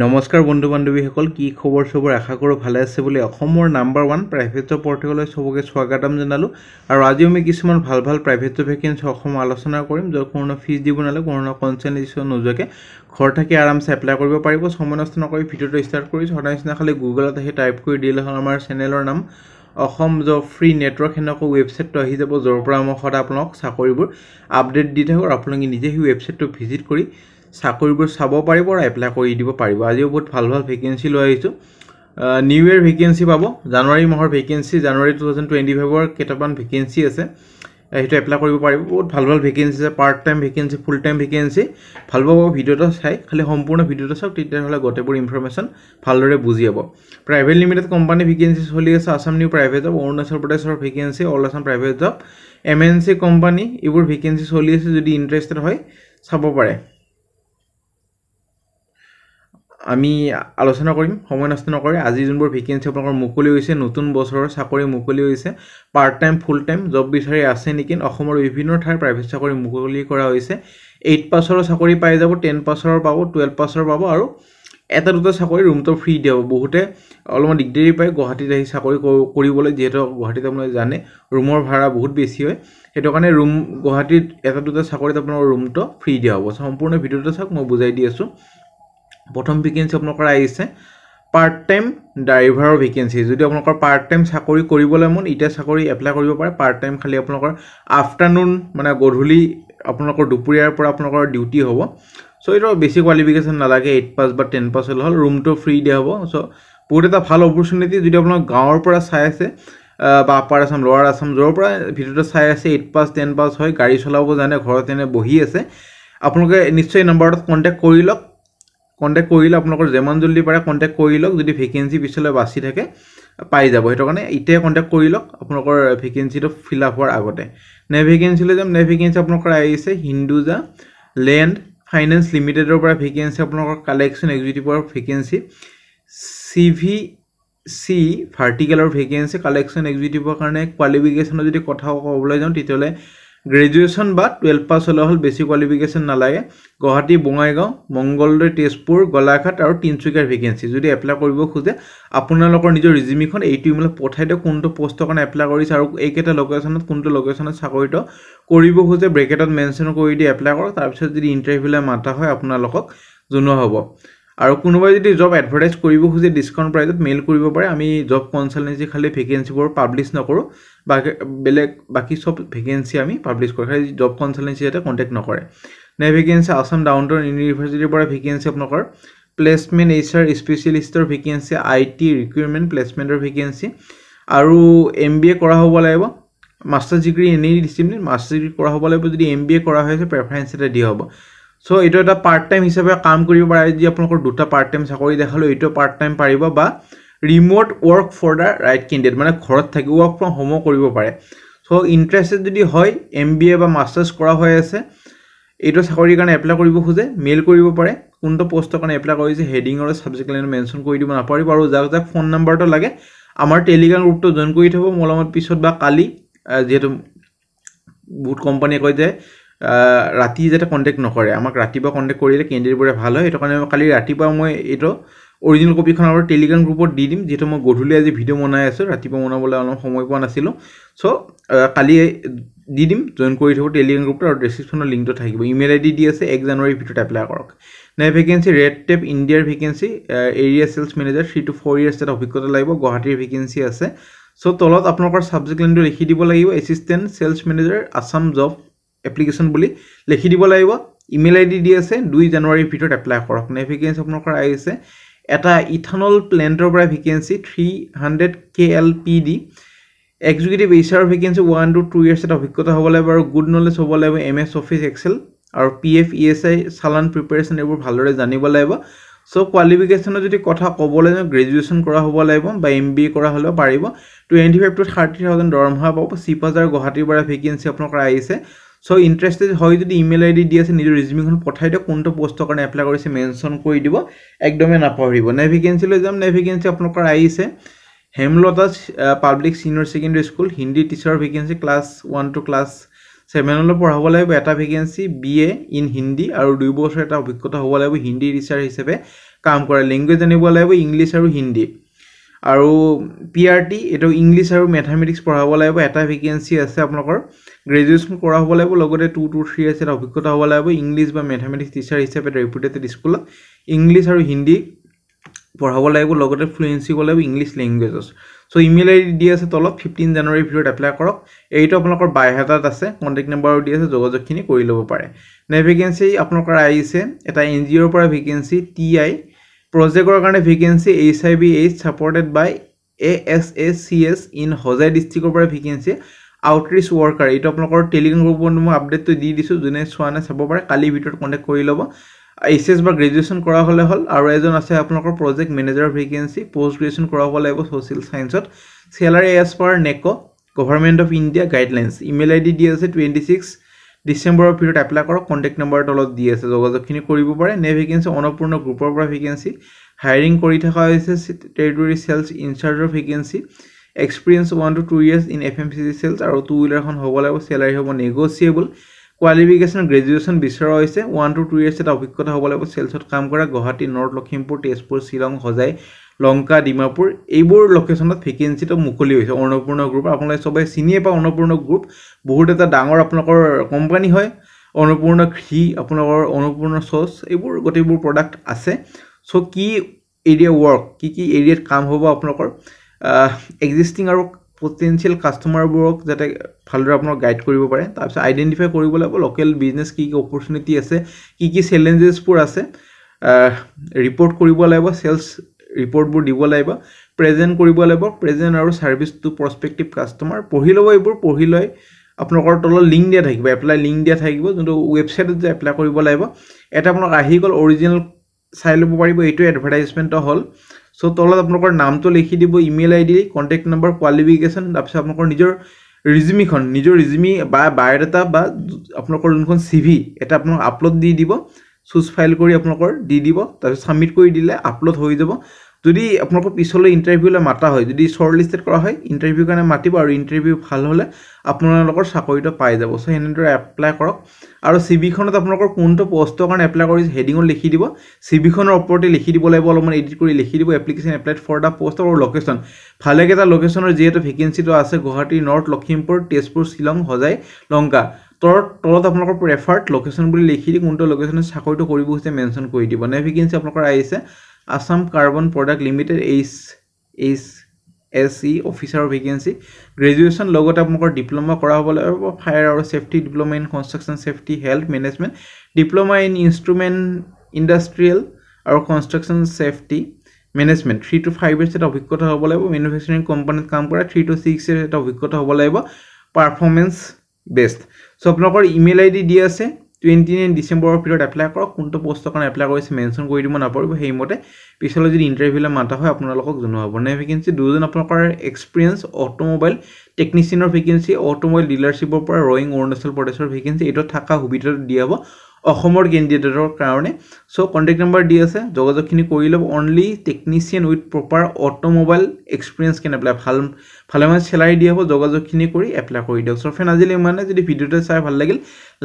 নমস্কাৰ বন্ধু বান্ধৱীসকল কি খবৰ সবৰ আশা কৰোঁ ভালে আছে বুলি অসমৰ নাম্বাৰ 1 প্ৰাইভেট জব পৰ্টেললৈ সবকে স্বাগতম জনালো আৰু আজি আমি কিছুমান ভাল প্ৰাইভেট জব ভেকেন্সি অসম আলোচনা কৰিম য'ত কোনো ফিজ দিব নালাগে কোনো কনচালটেশ্যন নোযোৱাকৈ ঘৰ থাকি আৰামছে এপ্লাই কৰিব পাৰিব সময় নষ্ট নকৰি ভিডিঅ'টো ষ্টাৰ্ট কৰিছো সদায় নিচিনা খালি গুগলত আহি টাইপ কৰি দিলে হ'ল আমাৰ চেনেলৰ নাম অসম জব ফ্ৰী নেটৱৰ্ক হেনকো ৱেবছাইটটো আহি যাব য'ৰ পৰা মই সদায় আপোনাক চাকৰিবোৰ আপডেট দি থাকোঁ আপোনালোকে নিজে সেই ৱেবছাইটটো ভিজিট কৰি চাকৰিবোৰ চাব পাৰিব আৰু এপ্লাই কৰি দিব পাৰিব আজিও বহুত ভাল ভেকেন্সি লৈ আহিছো নিউ ইয়াৰ ভেকেন্সি পাব জানুৱাৰী মাহৰ ভেকেন্সি জানুৱাৰী 2025 ৰ কেইটামান ভেকেন্সি আছে এইটো এপ্লাই কৰিব পাৰিব বহুত ভাল ভেকেন্সি আছে part time vacancy full time vacancy ভাল পাব ভিডিঅ'টো চাই খালি সম্পূৰ্ণ ভিডিঅ'টো চাওক তেতিয়াহ'লে গোটেইবোৰ ইনফৰমেশ্যন ভালদৰে বুজি পাব প্ৰাইভেট লিমিটেড কোম্পানী ভেকেন্সি চলি আছে Assam new private job Arunachal প্ৰদেশৰ vacancy all Assam private job MNC company এইবোৰ ভেকেন্সি চলি আছে যদি ইন্টাৰেষ্টেড হয় চাব পাৰে আমি আলোচনা কৰিম সময় নষ্ট নকৰি আজি যোনবোৰ ভেকেন্সি আপোনালোকৰ মুকলি হৈছে নতুন বছৰৰ চাকৰি মুকলি হৈছে part time full time job বিচাৰি আছে নেকি অসমৰ বিভিন্ন ঠাইৰ প্ৰাইভেট চাকৰি মুকলি কৰা হৈছে 8 পাছৰ চাকৰি পাই যাব 10 পাছৰ পাব 12 পাছৰ পাব আৰু এটা দুটা চাকৰি ৰুমটো ফ্ৰী দিব বহুতে অলপমান দিগদাৰি পায় গুৱাহাটীত আহি চাকৰি কৰিবলৈ যেহেতু গুৱাহাটীত আপোনালোকে জানে ৰুমৰ ভাড়া বহুত বেছি হয় সেইটো কাৰণে ৰুম গুৱাহাটীত এটা দুটা চাকৰিত আপোনালোকৰ ৰুমটো ফ্ৰী দিয়া হ'ব সম্পূৰ্ণ ভিডিঅ'টো চাওক মই বুজাই দি আছো প্ৰথম ভেকেন্সি আপোনালোকৰ আহিছে পাৰ্ট টাইম ড্ৰাইভাৰৰ ভেকেন্সি যদি আপোনালোকৰ পাৰ্ট টাইম চাকৰি কৰিবলৈ মন ইটা চাকৰি এপ্লাই কৰিব পাৰে পাৰ্ট টাইম খালি আপোনালোকৰ আফটাৰনুন মানে গধূলি আপোনালোকৰ দুপৰীয়াৰ পৰা আপোনালোকৰ ডিউটি হ'ব সো এটা বেছি কোৱালিফিকেশন নালাগে 8 পাস বা 10 পাস হ'ল ৰুমটো ফ্ৰী দিয়া হ'ব সো বহুত এটা ভাল অপৰচুনিটি যদি আপোনালোক গাঁৱৰ পৰা চাই আছে বা আপাৰ আসাম লোৱাৰ আসাম য'ৰ পৰা ভিডিঅ'টো চাই আছে 8 পাস 10 পাস হয় গাড়ী চলাব জানে ঘৰত এনে বহি আছে আপোনালোকে নিশ্চয় নম্বৰত কন্টাক্ট কৰি লওক কন্টাক্ট কৰিলে আপোনালোকৰ যেমান জলদি পাৰে কন্টাক্ট কৰি লওক যদি ভেকেন্সি পিছলৈ বাছি থাকে পাই যাব হেতু কাৰণে ইতিয়া কন্টাক্ট কৰি লওক আপোনালোকৰ ভেকেন্সিটো ফিল আপ হোৱাৰ আগতে নে ভেকেন্সিলৈ যাম নে ভেকেন্সি আপোনালোকৰ আহিছে হিন্দুজা লেণ্ড ফাইনেন্স লিমিটেডৰ পৰা ভেকেন্সি আপোনালোকৰ কালেকচন এক্সিকিউটিভৰ ভেকেন্সি সিভিসি ভাৰ্টিকেলৰ ভেকেন্সি কালেকচন এক্সিকিউটিভৰ কাৰণে কোৱালিফিকেশনৰ যদি কথা ক'বলৈ যাওঁ তেতিয়ালে গ্ৰেজুৱেচন বা 12 পাস হলে হল বেছি কোৱালিফিকেশন নালাগে গুৱাহাটী বঙাইগাঁও মংগলদৈ তেজপুৰ গলাঘাট আৰু তিনচুকীয়াৰ ভেকেন্সি যদি এপ্লাই কৰিব খুজে আপোনালোকৰ নিজৰ ৰিজিউমিখন এইটো ইমেইলত পঠাই দিয়ক কোনটো পোষ্টৰ কাৰণে এপ্লাই কৰিছে আৰু এইকেইটা লোকেশনত কোনটো লোকেশনত চাকৰিটো কৰিব খুজে ব্ৰেকেটত মেনশন কৰি দি এপ্লাই কৰক তাৰ পিছত যদি ইন্টাৰভিউলৈ মাতা হয় আপোনালোকক জনোৱা হ'ব আৰু কোনোবাই যদি জব এডভাৰটাইজ কৰিব খুজে ডিসকাউন্ট প্ৰাইজত মেইল কৰিব পাৰে আমি জব কনসালটেন্সি খালি ভেকেন্সিবোৰ পাবলিশ নকৰো বাকি সব ভেকেন্সি আমি পাবলিশ কৰো খালি জব কনসালটেন্সি এটা কন্টাক্ট নকৰে নে ভেকেন্সি আসাম ডাউনটাউন ইউনিভাৰ্সিটিৰ পৰা ভেকেন্সি আপোনালোকৰ প্লেসমেন্ট এইচআৰ স্পেশালিষ্টৰ ভেকেন্সি আইটি ৰিক্ৰুইটমেন্ট প্লেসমেন্টৰ ভেকেন্সি আৰু এমবিএ কৰা হ'ব লাগিব master degree any discipline master degree কৰা হ'ব লাগিব যদি এমবিএ কৰা হৈছে প্ৰেফাৰেন্স এটা দিয়া হ'ব সো এটো এটা পাৰ্ট টাইম হিচাপে কাম কৰিব পাৰে যদি আপোনালোকৰ দুটা পাৰ্ট টাইম চাকৰি দেখালো এটো পাৰ্ট টাইম পাৰিব বা remote work for the right candidate মানে ঘৰত থাকি ওয়াৰ্ক ফ্ৰম হোম কৰিব পাৰে সো ইন্টাৰেস্টেড যদি হয় এমবিএ বা মাস্টাৰ্স কৰা হৈ আছে এটো চাকৰিৰ কাৰণে এপ্লাই কৰিব খুজে মেইল কৰিব পাৰে কোনটো পোষ্টৰ কাৰণে এপ্লাই কৰিছে হেডিং আৰু সাবজেক্ট লাইন মেনশন কৰি দিব নাপাৰিব আৰু যাক ফোন নাম্বাৰটো লাগে আমাৰ টেলিগ্ৰাম গ্ৰুপটো জয়েন কৰি থব মলমত পিছত বা কালি যেহেতু বহুত কোম্পানী কয় যে ৰাতি যেটা কন্টাক্ট নকৰে আমাক ৰাতিবা কন্টাক্ট কৰিলে ক্যান্ডিডেটবোৰে ভাল হয় এটো কাৰণে কালি ৰাতিবা মই এটো অৰিজিনাল কপিখন আমাৰ টেলিগ্ৰাম গ্ৰুপত দি দিম যেটো মই গধুলি আজি ভিডিও বনাই আছো ৰাতিবা বনাবলৈ অলপ সময় পোৱা নাছিলো সো কালি দি দিম জয়েন কৰি থব টেলিগ্ৰাম গ্ৰুপটো আৰু ডেসক্ৰিপচনৰ লিংকটো থাকিব ইমেইল আইডি দি আছে 1 জানুৱাৰীৰ ভিতৰত এপ্লাই কৰক নে ভেকেন্সি ৰেড টেপ ইণ্ডিয়াৰ vacancy area sales manager 3 to 4 years এটা অভিজ্ঞতা লাগিব গুৱাহাটীৰ ভেকেন্সি আছে সো তলত আপোনালোকৰ সাবজেক্ট লাইনটো লিখি দিব লাগিব assistant sales manager Assam job application বুলি লিখি দিব লাগিব ইমেইল আইডি দি আছে 2 জানুৱাৰীৰ ভিতৰত এপ্লাই কৰক নে ভেকেন্সি আপোনালোকৰ আহিছে এটা ইথানল প্ল্যান্টৰ পৰা vacancy 300 KLPD executive HR vacancy 1 to 2 years এটা অভিজ্ঞতা হ'ব লাগিব আৰু গুড নলেজ হ'ব লাগিব এমএস অফিস এক্সেল আৰু পিএফ ইএসআই চালান প্ৰিপাৰেচন এইবোৰ ভালদৰে জানিব লাগিব সো কোৱালিফিকেশনৰ যদি কথা ক'বলৈ যাওঁ গ্ৰেজুৱেচন কৰা হ'ব লাগিব বা এমবিএ কৰা হ'লেও পাৰিব 25 to 30000 দৰমহা পাব চিপাজাৰ গুৱাহাটীৰ পৰা ভেকেন্সি আপোনালোকৰ আহিছে সো ইন্টাৰেস্টেড হয় যদি ইমেইল আইডি দি আছে নিজৰ ৰিজিউমিখন পঠাই দিয়ক কোনটো পোষ্টৰ কাৰণে এপ্লাই কৰিছে মেনশন কৰি দিব একদমে নাপাহৰিব নে ভেকেন্সি লৈ যাম নে ভেকেন্সি আপোনালোকৰ আহিছে Hemlata public senior secondary school Hindi teacher vacancy class 1 to class 7 লৈ পঢ়াব লাগিব এটা ভেকেন্সি বিএ ইন হিন্দী আৰু 2 বছৰ এটা অভিজ্ঞতা হ'ব লাগিব হিন্দী টিচাৰ হিচাপে কাম কৰে ল্যাঙ্গুৱেজ জানিব লাগিব ইংলিছ আৰু হিন্দী আৰু পিআৰটি এটো ইংলিছ আৰু ম্যাথমেটিক্স পঢ়াব লাগিব এটা ভ্যাকেন্সি আছে আপোনালোকৰ গ্ৰেজুৱেচন কৰা হ'ব লাগিব লগতে 2 to 3 ইয়াৰ্ছ অভিজ্ঞতা হ'ব লাগিব ইংলিছ বা ম্যাথমেটিক্স টিচাৰ হিচাপে ৰেপুটেটেড স্কুলত ইংলিছ আৰু হিন্দী পঢ়াব লাগিব লগতে ফ্লুয়েন্সি হ'ব লাগিব ইংলিছ ল্যাঙ্গুৱেজছ সো ইমেইল আইডি দি আছে তলত 15 জানুৱাৰী ভিতৰত এপ্লাই কৰক এইটো আপোনালোকৰ বায়োডাটাত আছে কন্টাক্ট নম্বৰো দি আছে যোগাযোগখিনি কৰি ল'ব পাৰে নে ভ্যাকেন্সি আপোনালোকৰ আহিছে এটা এনজিঅ'ৰ পৰা ভ্যাকেন্সি টিআই প্ৰজেক্টৰ কাৰণে vacancy HIVH supported by ASACS in Hojai ডিস্ট্ৰিক্টৰ পৰা ভ্যাকেন্সি আউটৰিচ ওয়াৰ্কাৰ এইটো আপোনালোকৰ টেলিগ্ৰাম গ্ৰুপত মই আপডেটটো দি দিছো যোনে চোৱানে চাব পাৰে কালি ভিতৰত কন্টাক্ট কৰি ল'ব এইচএস বা গ্ৰেজুৱেচন কৰা হলে হল আৰু এজন আছে আপোনালোকৰ project manager vacancy post graduation কৰা হ'ব লাগিব সোশ্যাল সায়েন্সত স্যালাৰি এজ পাৰ নেকো government of India guidelines email ID দি আছে 26 ডিসেম্বৰৰ ভিতৰত এপ্লাই কৰক কন্টাক্ট নম্বৰ তলত দি আছে যোগাযোগখিনি কৰিব পাৰে নে ভ্যাকেন্সি অনপূৰ্ণ গ্ৰুপৰ পৰা ভ্যাকেন্সি হায়াৰিং কৰি থকা হৈছে territory cells ইনচাৰ্জৰ vacancy experience 1 to 2 years in FMCG sales আৰু 2 wheeler খন হ'ব লাগিব salary হ'ব negotiable qualification graduation বিচৰা হৈছে 1 to 2 years এটা অভিজ্ঞতা হ'ব লাগিব সেলছত কাম কৰা গুৱাহাটী নৰ্থ লখিমপুৰ তেজপুৰ শিলং হজাই লংকা ডিমাপুৰ এইবোৰ লোকেশনত ভ্যাকেন্সিটো মুকলি হৈছে অনপূৰ্ণ গ্ৰুপ আপোনালোকে সবাই চিনিয়ে পা অনপূৰ্ণ গ্ৰুপ বহুত এটা ডাঙৰ আপোনালোকৰ কোম্পানী হয় অনপূৰ্ণ ঘি আপোনালোকৰ অনপূৰ্ণ সস এইবোৰ গটেবোৰ প্ৰডাক্ট আছে সো কি এৰিয়া ওয়াৰ্ক কি এৰিয়াত কাম হ'ব আপোনালোকৰ existing আৰু potential customer বোৰক যাতে ভালদৰে আপোনাক গাইড কৰিব পাৰে তাৰপিছত আইডেন্টিফাই কৰিব লাগিব লোকেল বিজনেস কি অপৰচুনিটি আছে কি চ্যালেঞ্জেস বোৰ আছে ৰিপৰ্ট কৰিব লাগিব সেলস ৰিপৰ্ট বোৰ দিব লাগিব প্ৰেজেন্ট কৰিব লাগিব প্ৰেজেন্ট আৰু সাৰ্ভিস টু প্ৰসপেক্টিভ কাস্টমাৰ পঢ়ি লব এইবোৰ পঢ়ি লৈ আপোনালোকৰ তলত লিংক দিয়া থাকিব এপ্লাই লিংক দিয়া থাকিব যোনটো ওয়েবসাইটত যে এপ্লাই কৰিব লাগিব এটা আপোনাক আহি গল অৰিজিনাল চাই ল'ব পাৰিব এইটো এডভাৰটাইজমেন্ট হল সো তলত আপোনালোকৰ নামটো লিখি দিব email ID contact number qualification তাৰপিছত আপোনালোকৰ নিজৰ ৰিজিউমি বা বায়োডাটা বা আপোনালোকৰ যোনখন সিভি এটা আপোনাক আপলোড দি দিব চুজ ফাইল কৰি আপোনালোকৰ দি দিব তাৰপিছত সাবমিট কৰি দিলে আপলোড হৈ যাব যদি আপোনালোকৰ পিছলৈ ইন্টাৰভিউলৈ মাতা হয় যদি শৰ্ট লিস্টেড কৰা হয় ইন্টাৰভিউ কাৰণে মাতিব আৰু ইন্টাৰভিউ ভাল হলে আপোনালোকৰ চাকৰিটো পাই যাব সো হেনেদৰে এপ্লাই কৰক আৰু সিভি খনত আপোনালোকৰ কোনটো পোষ্টৰ কাৰণে এপ্লাই কৰিছে হেডিংত লিখি দিব সিভি খনৰ ওপৰতে লিখি দিব লাগিব অলপমান এডিট কৰি লিখি দিব application applied for the post আৰু লোকেশন ভালেকেটা লোকেশনৰ যেটো ভ্যাকেন্সিটো আছে গুৱাহাটী নৰ্থ লখিমপুৰ তেজপুৰ শিলং হজাই লংকা তলত আপোনালোকৰ প্ৰেফাৰ্ড লোকেশন বুলি লিখি দি কোনটো লোকেশনত চাকৰিটো কৰিব হৈছে মেনশন কৰি দিব নে ভ্যাকেন্সি আপোনালোকৰ আহিছে Assam carbon product limited HSE officer vacancy graduation লগতে আপোনালোকৰ ডিপ্লোমা কৰা হ'ব লাগিব ফায়াৰ আৰু safety diploma in construction safety health management diploma in instrument industrial আৰু construction safety management 3 to 5 years এটা অভিজ্ঞতা হ'ব লাগিব ম্যানুফ্যাকচাৰিং কোম্পানীত কাম কৰা 3 to 6 years এটা অভিজ্ঞতা হ'ব লাগিব পাৰফৰম্যান্স বেস্ট সো আপোনালোকৰ ইমেইল আইডি দি আছে 29 ডিসেম্বৰৰ ভিতৰত এপ্লাই কৰক কোনটো পোষ্টৰ কাৰণে এপ্লাই কৰিছে মেনশন কৰি দিব নাপাৰিব হেইমতে পিছলৈ যদি ইন্টাৰভিউলৈ মাতা হয় আপোনালোকক জনোৱা হ'ব নে ভ্যাকেন্সি দুজন আপোনালোকৰ এক্সপেৰিয়েন্স অটোমোবাইল টেকনিচিয়ানৰ ভ্যাকেন্সি অটোমোবাইল ডিলাৰশ্বিপৰ পৰা ৰয়িং অৰুণাচল প্ৰদেশৰ ভ্যাকেন্সি এটো থাকা সুবিধাটো দিয়া হ'ব অসমৰ কেণ্ডিডেটৰ কাৰণে সো কন্টাক্ট নম্বৰ দি আছে যোগাযোগখিনি কৰি লব only technician with proper automobile experience can apply ভালমান স্যালাৰি দিয়া হ'ব যোগাযোগখিনি কৰি এপ্লাই কৰি দিয়ক সো ফ্ৰেন্ড আজিলৈ মানে যদি ভিডিওটো চাই ভাল লাগিল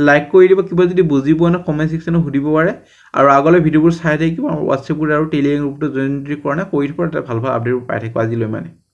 লাইক কৰি দিব কিবা যদি বুজি পোৱা না কমেন্ট সেকশনত সুধিব পাৰে আৰু আগলৈ ভিডিওবোৰ চাই থাকিব আৰু WhatsApp আৰু টেলিগ্ৰাম গ্ৰুপটো জয়েন কৰা না কৰি দিব ভাল আপডেটবোৰ পাই থাকিব আজিলৈ মানে